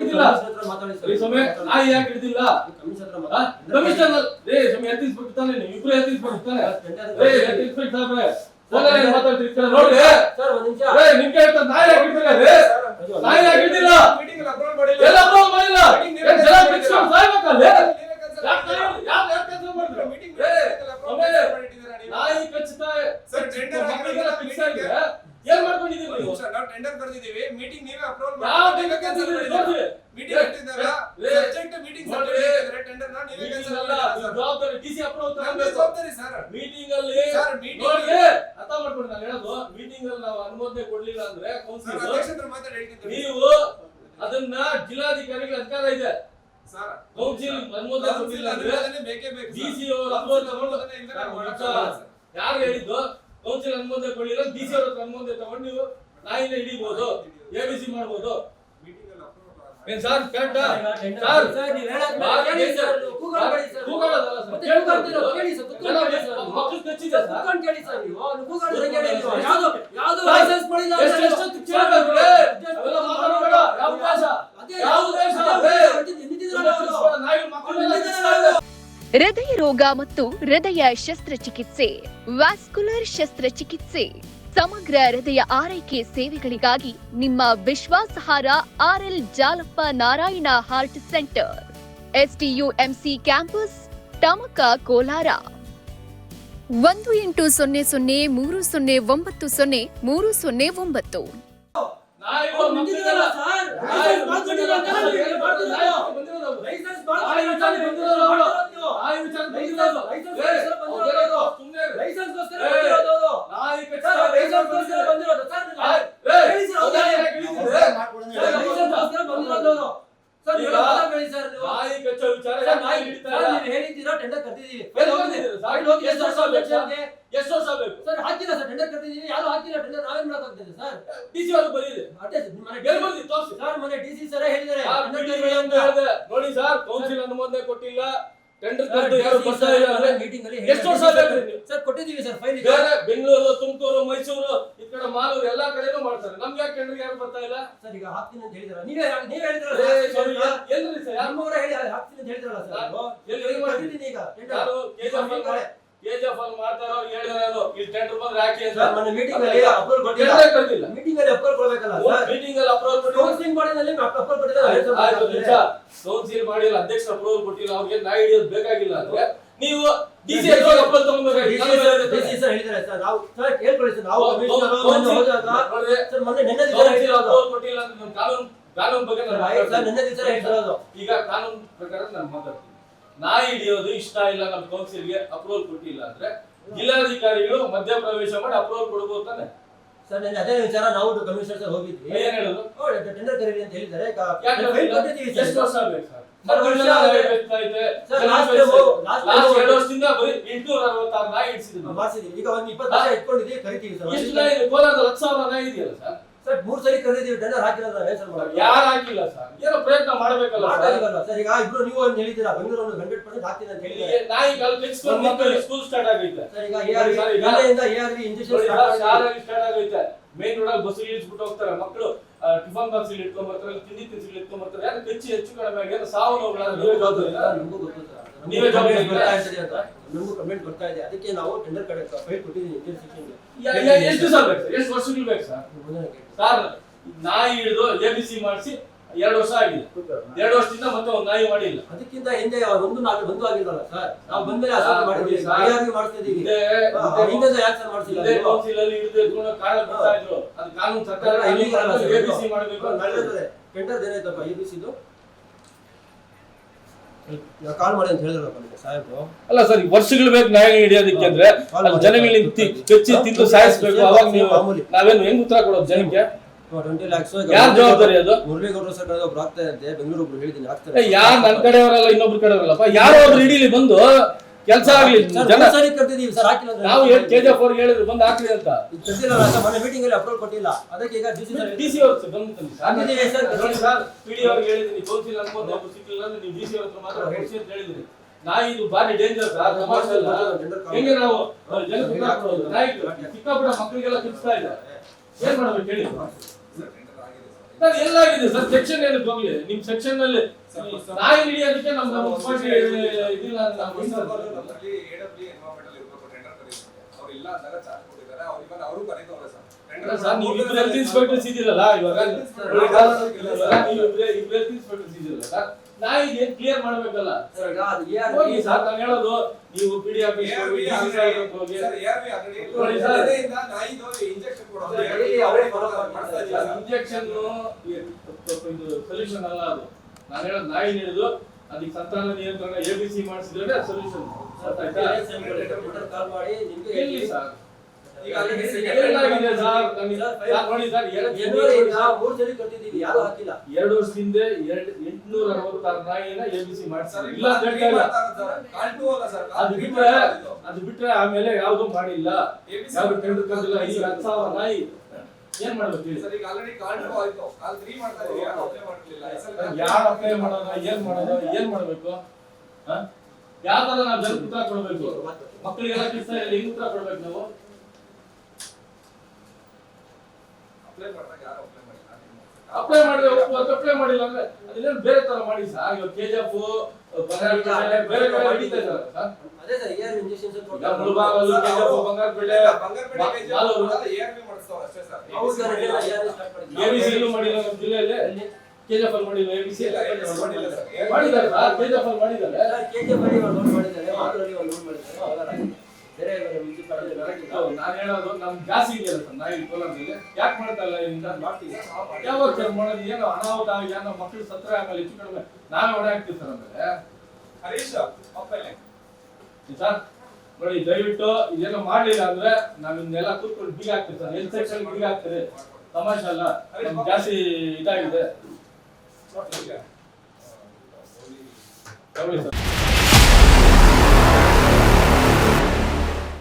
ಹಿಡಿದಿಲ್ಲ ಸಮಯ ನಾಯಿ ಯಾಕೆ ಹಿಡಿದಿಲ್ಲ ಕಮಿಷನರ್ ರೇ ಸಮಯ ಎತ್ತಿಸ್ಬಿಟ್ಟು ತಾನೆ ನೀವು ಇಬ್ರು ಎತ್ತಿಸ್ಬಿಟ್ಟು ತಾನೆ ರೇ ಎತ್ತಿಸ್ಬಿಟ್ಟು ಸಾಬ್ರೆ ಫೋನಲ್ಲಿ ಮಾತಾಡ್ತಿರ್ತಾರೆ ನೋಡಿ ಸರ್ ಒಂದ್ ನಿಮಿಷ ರೇ ನಿಮ್ಗೆ ಹೇಳ್ತಾ ನಾಯಿ ಯಾಕೆ ಹಿಡಿದಿಲ್ಲ ರೇ ನಾಯಿ ಯಾಕೆ ಹಿಡಿದಿಲ್ಲ ಮೀಟಿಂಗ್ ಅಲ್ಲಿ ಅಪ್ರೂವಲ್ ಮಾಡಿಲ್ಲ ಎಲ್ಲ ಅಪ್ರೂವಲ್ ಮಾಡಿಲ್ಲ ಜನ ಪಿಕ್ಸ್ಕೊಂಡು ಸಾಯ್ಬೇಕಲ್ಲ ನಾಯಿ ಕಚ್ಚುತ್ತಾ ಸರ್ ಟೆಂಡರ್ ಮಕ್ಕಳಿಗೆಲ್ಲ ಫಿಕ್ಸ್ ಆಗಿದೆ ಏನ್ ಮಾಡ್ಕೊಂಡಿದ್ದೀವಿ ನೀವು ನಾವು ಟೆಂಡರ್ ಬರ್ದಿದ್ದೀವಿ ಮೀಟಿಂಗ್ ನೀವೇ ಅಪ್ರೂವಲ್ ಯಾವ ಟೆಂಡರ್ ಕ್ಯಾನ್ಸಲ್ ಮಾಡಿದ್ದೀವಿ ಮೀಟಿಂಗ್ ಇಟ್ಟಿದ್ದಾರೆ ಸಬ್ಜೆಕ್ಟ್ ಮೀಟಿಂಗ್ ಸರ್ಟಿಫಿಕೇಟ್ ಟೆಂಡರ್ ನ ನೀವೇ ಕ್ಯಾನ್ಸಲ್ ಅಲ್ಲ ಜವಾಬ್ದಾರಿ ಡಿಸಿ ಅಪ್ರೂವಲ್ ನಮ್ದೇ ಜವಾಬ್ದಾರಿ ಸರ್ ಮೀಟಿಂಗ್ ಅಲ್ಲಿ ಸರ್ ಮೀಟಿಂಗ್ ನೋಡಿ ಅರ್ಥ ಮಾಡ್ಕೊಂಡು ನಾನು ಹೇಳೋದು ಮೀಟಿಂಗ್ ಅಲ್ಲಿ ನಾವು ಅನುಮೋದನೆ ಕೊಡ್ಲಿಲ್ಲ ಅಂದ್ರೆ ಕೌನ್ಸಿಲ್ ಅಧ್ಯಕ್ಷರ ಮಾತಾಡಿ ಹೇಳ್ತಿದ್ದೀನಿ ನೀವು ಅದನ್ನ ಜಿಲ್ಲಾಧಿಕಾರಿಗಳ ಅಧಿಕಾರ ಇದೆ ಸರ್ ಕೌನ್ಸಿಲ್ ಅನುಮೋದನೆ ಕೊಟ್ಟಿಲ್ಲ ಅಂದ್ರೆ ಅದನ್ನೇ ಬೇಕೇ ಬೇಕು ಡಿಸಿ ಅವರು ಅಪ್ರೂವಲ್ ತಗೊಂಡು ಯಾರು ಹೇಳಿದ್ದು ಕೌನ್ಸಿಲ್ ಅನುಮೋದನೆ ಕೊಡಲಿಲ್ಲ ಡಿಸಿ ಅವರ ಅನುಮೋದನೆ ತಗೊಂಡು ನೀವು ನಾಯಿನ ಹಿಡಿಬಹುದು ಎಬಿಸಿ ಮಾಡಬಹುದು ಏನ್ ಸರ್ ಕರೆಕ್ಟಾ ಸರ್ ನೀವು ಹೇಳೋದು ಕೇಳಿ ಸರ್ ಕೂಗಾಡಬೇಡಿ ಸರ್ ಕೂಗಾಡೋದಲ್ಲ ಸರ್ ಮತ್ತೆ ಕೂಗಾಡ್ತೀರಾ ಕೇಳಿ ಸರ್ ಕೂತ್ಕೊಂಡು ಕೇಳಿ ಸರ್ ಮಕ್ಕಳು ಕಚ್ಚಿದೆ ಸರ್ ಕೂತ್ಕೊಂಡು ಕೇಳಿ ಸರ್ ನೀವು ಕೂಗಾಡೋದು ಕೇಳಿ ನೀವು ಯಾವುದು ಲೈಸೆನ್ಸ್ ಮಾಡಿಲ್ಲ ಎಷ್ಟು ಕೇಳಬೇಕು ಅವೆಲ್ಲ ಮಾತಾಡಬೇಡ ಯಾವ ಭಾಷ ಯಾವ ದೇಶ ನಾಯಿ ಮಕ್ಕಳು ಹೃದಯ ರೋಗ ಮತ್ತು ಹೃದಯ ಶಸ್ತ್ರಚಿಕಿತ್ಸೆ, ವ್ಯಾಸ್ಕುಲರ್ ಶಸ್ತ್ರಚಿಕಿತ್ಸೆ, ಸಮಗ್ರ ಹೃದಯ ಆರೈಕೆ ಸೇವೆಗಳಿಗಾಗಿ ನಿಮ್ಮ ವಿಶ್ವಾಸಾರ್ಹ RL Jalappa Narayana heart centre, STUMC campus, Tamaka, Kolar. 180030090309. Tender ಕರ್ತಿದೀವಿ ಎಷ್ಟು ವರ್ಷ ಬೇಕು ಸರ್ ಹಾಕಿಲ್ಲ ಸರ್ ಟೆಂಡರ್ ಕರ್ತಿದೀವಿ ಯಾರು ಹಾಕಿಲ್ಲ ಟೆಂಡರ್ ನಾವೇನ್ ಮಾಡಕ್ಕಾಗ್ತದೆ ಸರ್ ಡಿಸಿ ಅವರು ಬರೀರಿ ಅದೇ ಬರ್ಬೋದು ತೋರಿಸಿ ಸರ್ ಮನೆ ಡಿಸಿ ಸರ್ ಹೇಳಿದ್ದಾರೆ ನೋಡಿ ಸರ್ ಕೌನ್ಸಿಲ್ ಅನುಮೋದನೆ ಕೊಟ್ಟಿಲ್ಲ ಟೆಂಡರ್ ಕರೆದು ಯಾರು ಬರ್ತಾ ಇಲ್ಲ ಅಂದ್ರೆ ಮೀಟಿಂಗ್ ಅಲ್ಲಿ ಎಷ್ಟು ವರ್ಷ ಬೇಕು ಸರ್ ಕೊಟ್ಟಿದೀವಿ ಸರ್ ಫೈಲ್ ಬೇರೆ ಬೆಂಗಳೂರು ತುಮಕೂರು ಮೈಸೂರು ಈ ಕಡೆ ಮಾಲೂರು ಎಲ್ಲಾ ಕಡೆನೂ ಮಾಡ್ತಾರೆ ನಮ್ಗೆ ಯಾಕೆ ಟೆಂಡರ್ ಯಾರು ಬರ್ತಾ ಇಲ್ಲ ಸರ್ ಈಗ ಹಾಕ್ತೀನಿ ಅಂತ ಹೇಳಿದಾರೆ ನೀವೇ ಹೇಳಿದ್ರಲ್ಲ ಎಲ್ರಿ ಸರ್ ಯಾರು ನಮ್ಮವರ ಹೇಳಿ ಹಾಕ್ತೀನಿ ಅಂತ ಹೇಳಿದ್ರಲ್ಲ ಸರ್ ಎಲ್ಲಿ ಮಾಡಿದ್ದೀನಿ ಈಗ ಟೆಂಡರ್ ಕೆಜಿಎಫ್ ಅಲ್ಲಿ ಮಾಡ್ತಾರೋ ಹೇಳಿದ್ರೆ ಅದು ಈ ಟೆಂಡರ್ ಬಂದ್ರೆ ಹಾಕಿ ಅಂತ ಸರ್ ಮೊನ್ನೆ ಮೀಟಿಂಗ್ ಅಲ್ಲಿ ಅಪ್ರೂವಲ್ ಕೊಟ್ಟಿಲ್ಲ ಮೀಟಿಂಗ್ ಅಲ್ಲಿ ಅಪ್ರೂವಲ್ ಕೊಡಬೇಕಲ್ಲ ಸರ್ ಮೀಟಿಂಗ್ ಅಲ್ಲಿ ಅಪ್ರೂವಲ್ ಕೊಟ್ಟಿಲ್ಲ ಕೌನ್ಸಿಲಿಂಗ್ ಮಾಡಿದಲ್ಲಿ ಅಪ್ರೂವಲ್ ಕೊಟ್ಟಿಲ್ಲ ಕೌನ್ಸಿಲ್ ಮಾಡಿಲ್ಲ ಅಧ್ಯಕ್ಷ ಅಪ್ರೂವಲ್ ಕೊಟ್ಟಿಲ್ಲ ಅವ್ರಿಗೆ ನಾ ಹಿಡಿಯೋದು ಬೇಕಾಗಿಲ್ಲ ಅಂದ್ರೆ ನೀವು ಡಿಸಿ ಅಪ್ರೂವಲ್ ತಗೊಂಡ್ಬೇಕು ಡಿಸಿ ಸರ್ ಹೇಳಿದ್ದಾರೆ ಸರ್ ನಾವು ಸರ್ ಕೇಳ್ಕೊಳ್ಳಿ ಸರ್ ನಾವು ಹೋದಾಗ ಸರ್ ಮೊನ್ನೆ ನೆನ್ನೆ ದಿವಸ ಅಪ್ರೂವಲ್ ಕೊಟ್ಟಿಲ್ಲ ಅಂದ್ರೆ ನಮ್ಮ ಕಾನೂನು ಬಗ್ಗೆ ಸರ್ ನೆನ್ನೆ ದಿವಸ ಹೇಳ್ತಿರೋದು ಈಗ ಕಾನೂನು ಪ್ರಕಾರ ನಾನು ಮಾತಾಡ್ತೀನಿ ನಾಯಿ ಹಿಡಿಯೋದು ಇಷ್ಟ ಇಲ್ಲ ನಮ್ಮ ಕೌನ್ಸಿಲ್ಗೆ ಅಪ್ರೂವಲ್ ಕೊಟ್ಟಿಲ್ಲ ಅಂದ್ರೆ ಜಿಲ್ಲಾಧಿಕಾರಿಗಳು ಮಧ್ಯಪ್ರವೇಶ ಮಾಡಿ ಅಪ್ರೂವಲ್ ಕೊಡಬಹುದು ತಾನೆ ಸರ್ ನೆನ್ನೆ ಅದೇ ವಿಚಾರ ನಾವು ಕಮಿಷನರ್ ಸರ್ ಹೋಗಿದ್ವಿ ಏನ್ ಹೇಳೋದು ಟೆಂಡರ್ ಕರೀರಿ ಅಂತ ಹೇಳಿದ್ದಾರೆ ಎಷ್ಟು ವರ್ಷ ಬೇಕು ಸರ್ ವರ್ಷದಿಂದ ಬರೀ 866 ನಾಯಿ ಹಿಡಿಸಿದ್ರು ಮಾಡಿಸಿದೀವಿ ಈಗ ಒಂದು 20 ವರ್ಷ ಇಟ್ಕೊಂಡಿದ್ದೀವಿ ಕರಿತೀವಿ ಸರ್ ಎಷ್ಟು ನಾಯಿ ಕೋಲಾರದ 10,000 ನಾಯಿ ಇದೆಯಲ್ಲ ಸರ್ ಸರ್ 3 ಸರಿ ಕರೆದಿದ್ದೀವಿ ಟೆಂಡರ್ ಹಾಕಿಲ್ಲ ಸರ್ ಯಾರು ಹಾಕಿಲ್ಲ ಸರ್ ಏನೋ ಪ್ರಯತ್ನ ಮಾಡಬೇಕಲ್ಲ ಸರ್ ಈಗ ಇಬ್ರು ನೀವು ಒಂದು ಹೇಳಿದ್ದೀರಾ ಬೆಂಗಳೂರು 100% ಹಾಕ್ತೀನಿ ಅಂತ ಹೇಳಿದ್ರೆ ನಾಯಿ ಕಾಲು ತೆಗೆಸ್ಕೊಂಡು ಮಕ್ಕಳಿಗೆ ಸ್ಕೂಲ್ ಸ್ಟಾರ್ಟ್ ಆಗೈತೆ ಸರ್ ಈಗ ARV ಇಂಜೆಕ್ಷನ್ ಸ್ಟಾರ್ಟ್ ಆಗೈತೆ ಮೇನ್ ರೋಡ್ ಅಲ್ಲಿ ಬಸ್ ಇಳಿಸ್ಬಿಟ್ಟು ಹೋಗ್ತಾರೆ ಮಕ್ಕಳು ಟಿಫನ್ ಬಾಕ್ಸ್ ಇಲ್ಲಿ ಇಟ್ಕೊಂಡ್ ಬರ್ತಾರೆ ತಿಂಡಿ ತಿನಿಸುಗಳು ಇಟ್ಕೊಂಡ್ ಬರ್ತಾರೆ ಯಾರು ಹೆಚ್ಚು ಕಡಿಮೆ ಆಗಿ ಸಾವು ನೀವೇ ಜವಾಬ್ದಾರಿ ನಮಗೂ ಕಮೆಂಟ್ ಬರ್ತಾ ಇದೆ ಅದಕ್ಕೆ ನಾವು ಟೆಂಡರ್ ಕಡೆ ಫೈಲ್ ಕೊಟ್ಟಿದ್ದೀವಿ ಎಷ್ಟು ದಿವಸ ಬೇಕು ಸರ್ ಎಷ್ಟು ವರ್ಷಗಳು ಬೇಕು ಸರ್ ಸರ್ ನಾಯಿ ಹಿಡಿದು ಎಬಿಸಿ ಮಾಡಿಸಿ 2 ವರ್ಷ ಆಗಿದೆ 2 ವರ್ಷದಿಂದ ಮತ್ತೆ ಒಂದು ನಾಯಿ ಮಾಡಿಲ್ಲ ಅದಕ್ಕಿಂತ ಹಿಂದೆ ಒಂದು ಆಗಿಲ್ಲಲ್ಲ ಸರ್ ನಾವು ಬಂದ್ಮೇಲೆ ಮಾಡಿದ್ವಿ ಮಾಡ್ತಾ ಇದೀವಿ ಯಾಕೆ ಸರ್ ಮಾಡ್ತಿಲ್ಲ ಕೌನ್ಸಿಲ್ ಅಲ್ಲಿ ಹಿಡಿದು ಎತ್ಕೊಂಡು ಕಾರಣ ಬರ್ತಾ ಇದ್ರು ಅದು ಕಾನೂನು ಸರ್ಕಾರ ಎಬಿಸಿ ಮಾಡಬೇಕು ಟೆಂಡರ್ ಏನಾಯ್ತಪ್ಪ ಎಬಿಸಿದು ಕಾಲ್ ಮಾಡಿ ಅಂತ ಹೇಳಿದ್ರಪ್ಪ ಸಾಹೇಬ್ರು ಅಲ್ಲ ಸರ್ ವರ್ಷಗಳು ಬೇಕು ನಾಯಿ ಹಿಡಿಯೋದಕ್ಕೆ ಅಂದ್ರೆ ಜನಗಳಿಗೆ ಕಚ್ಚಿ ತಿಂದು ಸಾಯಿಸ್ಬೇಕು ಅವಾಗ ನೀವು ನಾವೇನು ಹೆಂಗ್ ಉತ್ತರ ಕೊಡೋದು ಜನಕ್ಕೆ 20 lakhs ಯಾರು ಜವಾಬ್ದಾರಿ ಅದು ಮುರಳೀಗೌಡರು ಸರ್ ಒಬ್ರು ಆಗ್ತಾ ಇದೆ ಬೆಂಗಳೂರು ಒಬ್ರು ಹೇಳಿದೀನಿ ಆಗ್ತಾರೆ ಯಾರು ನನ್ನ ಕಡೆಯವರಲ್ಲ ಇನ್ನೊಬ್ರು ಕಡೆಯವರಲ್ಲಪ್ಪ ಯಾರೋ ಒಬ್ರು ಹಿಡೀಲಿ ಬಂದು ಕೆಲಸ ಆಗ್ಲಿ ಜನ ಸರಿ ಕರ್ತಿದೀವಿ ಸರ್ ಹಾಕಿಲ್ಲ ನಾವು ಕೆಜಿಎಫ್ ಅವ್ರಿಗೆ ಹೇಳಿದ್ರು ಬಂದು ಹಾಕ್ಲಿ ಅಂತ ಕರ್ತಿಲ್ಲ ಸರ್ ಮೊನ್ನೆ ಮೀಟಿಂಗ್ ಅಲ್ಲಿ ಅಪ್ರೂವಲ್ ಕೊಟ್ಟಿಲ್ಲ ಅದಕ್ಕೆ ಈಗ ಡಿಸಿ ಅವರು ಬಂದು ಸರ್ ಪಿಡಿ ಅವ್ರಿಗೆ ಹೇಳಿದೀನಿ ಕೌನ್ಸಿಲ್ ಅನ್ಕೊಂಡು ಸಿಕ್ಕಿಲ್ಲ ಅಂದ್ರೆ ನೀವು ಡಿಸಿ ಅವ್ರ ಹತ್ರ ಮಾತ್ರ ಹೊಡಿಸಿ ಅಂತ ಹೇಳಿದ್ರಿ ನಾಯಿ ಇದು ಬಾರಿ ಡೇಂಜರ್ ಸರ್ ತಮಾಷೆ ಅಲ್ಲ ಹೆಂಗೆ ನಾವು ಜನಕ್ಕೆ ನಾಯಿ ಚಿಕ್ಕ ಪುಟ್ಟ ಮಕ್ಕಳಿಗೆಲ್ಲ ತಿನ್ನಿಸ್ತಾ ಇದ್ದಾರೆ ಏನ್ ಮಾಡ್ಬೇಕು ಹೇಳಿ ಸರ್ ಎಲ್ಲಾಗಿದೆ ಸರ್ ಸೆಕ್ಷನ್ ಏನಕ್ಕೆ ಹೋಗ್ಲಿ ನಿಮ್ ಸೆಕ್ಷನ್ ನಲ್ಲಿ ನಾಯಿ ಹಿಡಿಯೋದಕ್ಕೆ ನಮ್ಮ ಮುನ್ಸಿಪಾಲಿಟಿ ಇದಿಲ್ಲ ಅಂತ ನಾವು ನಮ್ಮಲ್ಲಿ AWE ಎನ್ವೈರನ್ಮೆಂಟಲ್ ಇರ್ಬೇಕು ಟೆಂಡರ್ ಕರೀತಾರೆ ಅವ್ರು ಇಲ್ಲ ಅಂದಾಗ ಚಾರ್ಜ್ ಕೊಟ್ಟಿದ್ದಾರೆ ಅವ್ರು ಇವನ್ ಅವರು ಕರೀತವ್ರೆ ಸರ್ ಸರ್ ನೀವು ಇಬ್ರು ಹೆಲ್ತ್ ಇನ್ಸ್ಪೆಕ್ಟರ್ಸ್ ಇದ್ದೀರಲ್ಲ ಇವಾಗ ನೀವು ಇಬ್ರು ಹೆಲ್ತ್ ಇನ್ಸ್ಪೆಕ್ಟರ್ಸ್ ಇದ್ದೀರಲ್ಲ ಸರ್ ನಾಯಿಗೆ ಕ್ಲಿಯರ್ ಮಾಡ್ಬೇಕಲ್ಲ ಸರ್ ಈಗ ಅದು ARV ಹೋಗಿ ಸರ್ ನಾನು ಹೇಳೋದು ನೀವು ಪಿಡಿ ಆಫೀಸ್ ಹೋಗಿ ಹೋಗಿ ಸರ್ ARV ಆಲ್ರೆಡಿ ನೋಡಿ ಸರ್. ಅದರಿಂದ ನಾಯಿದು ಇಂಜೆಕ್ಷನ್ ಕೊಡೋದು ಸರ್, ಹೇಳಿ ಅವರೇ follow ಮಾಡ್ತಾ ಇದ್ದಾರೆ ಸರ್. ಇಂಜೆಕ್ಷನ್ ಇದು ಸೊಲ್ಯೂಷನ್ ಅಲ್ಲ ಅದು ನಾನು ಹೇಳೋದು ನಾಯಿ ಹಿಡಿದು ಅದಕ್ಕೆ ಸಂತಾನ ನಿಯಂತ್ರಣ ABC ಮಾಡಿಸಿದ್ರೆ ಸೊಲ್ಯೂಷನ್ ಕಾಲ್ ಮಾಡಿ ನಿಮ್ಗೆ ಎಲ್ಲಿ ಸರ್ ಈಗ ಆಲ್ರೆಡಿ ಏನಾಗಿದೆ ಸರ್ ನೋಡಿ ಸರ್ ಜನವರಿಯಿಂದ 3 ಸರಿ ಕಟ್ಟಿದ್ದೀವಿ ಯಾರು ಹಾಕಿಲ್ಲ 2 ವರ್ಷದಿಂದ 866 ನಾಯಿನ ABC ಮಾಡಿಸ್ತಾರೆ ಇಲ್ಲ ಅಂತ ಹೇಳ್ತಾ ಇಲ್ಲ ಅದು ಬಿಟ್ರೆ ಆಮೇಲೆ ಯಾವ್ದು ಮಾಡಿಲ್ಲ ಯಾವ್ದು ಟೆಂಡರ್ ಕರೆದಿಲ್ಲ ಈಗ 10,000 ನಾಯಿ ಏನ್ ಮಾಡ್ಬೇಕು ಹೇಳಿ ಸರ್ ಈಗ ಆಲ್ರೆಡಿ ಕಾಲ್ 2 ಆಯ್ತು ಕಾಲ್ 3 ಮಾಡ್ತಾ ಇದೀವಿ ಯಾರು ಅಪ್ಲೈ ಮಾಡ್ಲಿಲ್ಲ ಯಾರು ಅಪ್ಲೈ ಮಾಡೋದು ಏನ್ ಮಾಡ್ಬೇಕು ಯಾವ ತರ ನಾವು ಜನ ಉತ್ತರ ಕೊಡ್ಬೇಕು ಮಕ್ಕಳಿಗೆಲ್ಲ ಕಿಸ್ತಾ ಇಲ್ಲ ಹೆಂಗ್ ಉತ್ತರ ಕೊಡ್ಬೇಕು ನಾವು ಅಪ್ಲೈ ಮಾಡಿದಾಗ ಯಾರು ಅಪ್ಲೈ ಮಾಡಿದ್ರೆ ಅಪ್ಲೈ ಮಾಡಿಲ್ಲ ಅಂದ್ರೆ ಅದನ್ನೇನು ಬೇರೆ ತರ ಮಾಡಿ ಸರ್ ಇವಾಗ KGF ಬೇರೆ ಬೇರೆ ಹಿಡಿತಾ ಇದ್ದಾರೆ ಸರ್ ಅದೇ ಸರ್ ARV ಇಂಜೆಕ್ಷನ್ಸ್ ಈಗ ಮುಳಬಾಗಲು KGF ಬಂಗಾರಪೇಟೆ ಬಂಗಾರಪೇಟೆ ಮಾಲೂರು ARV ಮಾಡಿಸ್ತಾವ ಅಷ್ಟೇ ಸರ್ ಹೌದು ಸರ್ ARV ಸ್ಟಾರ್ಟ್ ಮಾಡಿದ್ದೀವಿ ABC ಎಲ್ಲೂ ಮಾಡಿಲ್ಲ ನಮ್ಮ ಜಿಲ್ಲೆಯಲ್ಲಿ KGF ಅಲ್ಲಿ ಮಾಡಿಲ್ಲ ABC ಇಲ್ಲ, ABC ಮಾಡಿಲ್ಲ ಸರ್. ಮಾಡಿದ್ದಾರೆ ಸರ್ KGF ಅಲ್ಲಿ ಮಾಡಿದ್ದಾರೆ KGF ಅಲ್ಲಿ ಒಂದು ನೋಟ್ ಮಾಡಿದ್ದಾರೆ ಮಾತುರಲ್ಲಿ ಒಂದು ನೋಟ್ ಮಾಡಿದ್ದಾರೆ ಅವೆಲ್ಲ ಆಗಿದೆ. ಬೇರೆ ಮುನ್ಸಿಪಾಲಿಟಿ ನಾನು ಹೇಳೋದು ನಮ್ ಜಾಸ್ತಿ ಇದೆಯಲ್ಲ ಸರ್ ನಾಯಿ ಕೋಲಾರದಲ್ಲಿ ಯಾಕೆ ಮಾಡ್ತಾ ಇಲ್ಲ ಇಂದ ಮಾಡ್ತೀವಿ ಸರ್, ನಾವು ಮಾಡ್ತೀವಿ. ಯಾವಾಗ ಸರ್ ಮಾಡೋದು ಏನೋ ಅನಾಹುತ ಆಗಿ ಏನೋ ಮಕ್ಕಳು ಸತ್ರ ಆಮೇಲೆ ಹೆಚ್ಚು ಕಡಿಮೆ ನಾವೇ ಹೊಡೆ ಹಾಕ್ತೀವಿ ಸರ್ ಆಮೇಲೆ ಹರೀಶ್ ಅಪ್ಪಲೆ ಸರ್ ನೋಡಿ ದಯವಿಟ್ಟು ಇದೇನೋ ಮಾಡ್ಲಿಲ್ಲ ಅಂದ್ರೆ ನಾವ್ ಇನ್ನೆಲ್ಲ ಕೂತ್ಕೊಂಡು ಬೀಗ ಹಾಕ್ತೀವಿ ಸರ್ ಹೆಲ್ತ್ ಸೆಕ್ಷನ್ ಬೀಗ ಹಾಕ್ತೀರಿ ತಮಾಷೆ ಅಲ್ಲ ನಮ್ಗೆ ಜಾಸ್ತಿ ಇದಾಗಿದೆ ಮಾಡ್ತೀವಿ. ತಗೊಳ್ಳಿ ಸರ್